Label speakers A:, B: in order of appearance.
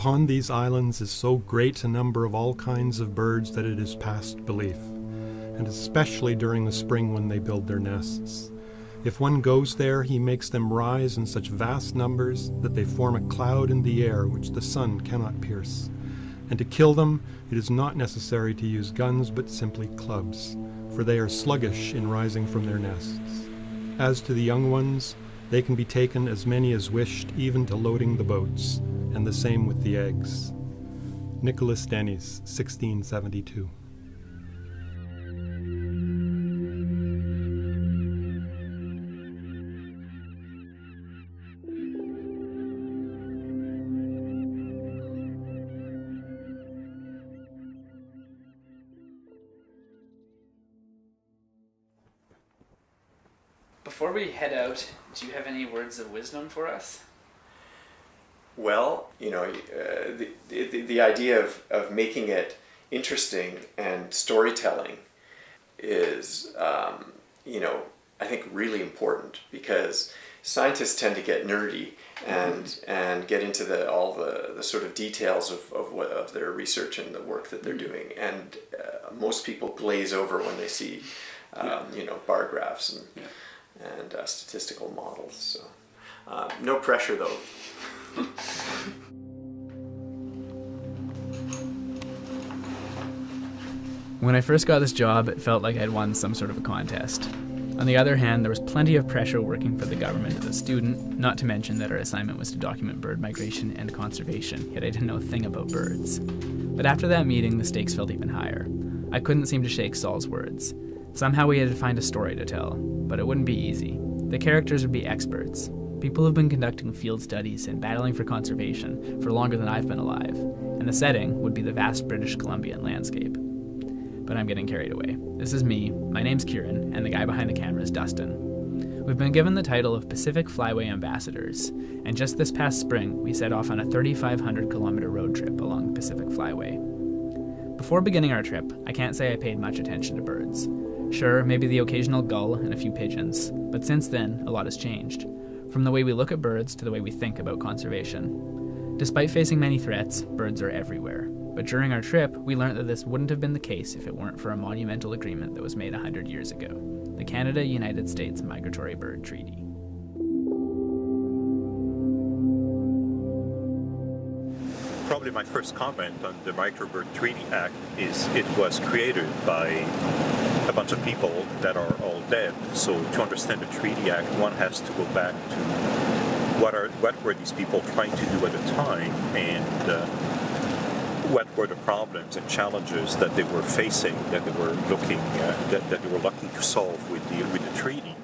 A: Upon these islands is so great a number of all kinds of birds that it is past belief, and especially during the spring when they build their nests. If one goes there, he makes them rise in such vast numbers that they form a cloud in the air which the sun cannot pierce. And to kill them, it is not necessary to use guns but simply clubs, for they are sluggish in rising from their nests. As to the young ones, they can be taken as many as wished, even to loading the boats, and the same with the eggs. Nicholas Denys, 1672.
B: Before we head out, do you have any words of wisdom for us?
C: Well, the idea of making it interesting and storytelling is, I think really important, because scientists tend to get nerdy and get into all the sort of details of their research and the work that they're doing, and most people glaze over when they see bar graphs and statistical models. So no pressure though.
B: When I first got this job, it felt like I'd won some sort of a contest. On the other hand, there was plenty of pressure working for the government as a student, not to mention that our assignment was to document bird migration and conservation, yet I didn't know a thing about birds. But after that meeting, the stakes felt even higher. I couldn't seem to shake Saul's words. Somehow we had to find a story to tell, but it wouldn't be easy. The characters would be experts. People who've been conducting field studies and battling for conservation for longer than I've been alive, and the setting would be the vast British Columbian landscape. But I'm getting carried away. This is me, my name's Kieran, and the guy behind the camera is Dustin. We've been given the title of Pacific Flyway Ambassadors, and just this past spring, we set off on a 3,500 kilometer road trip along the Pacific Flyway. Before beginning our trip, I can't say I paid much attention to birds. Sure, maybe the occasional gull and a few pigeons, but since then, a lot has changed. From the way we look at birds to the way we think about conservation. Despite facing many threats, birds are everywhere. But during our trip, we learned that this wouldn't have been the case if it weren't for a monumental agreement that was made 100 years ago, the Canada-United States Migratory Bird Treaty.
D: Probably my first comment on the Migratory Bird Treaty Act is it was created by a bunch of people that are all dead. So to understand the Treaty Act, one has to go back to what were these people trying to do at the time, and what were the problems and challenges that they were facing, that they were looking to solve with the treaty.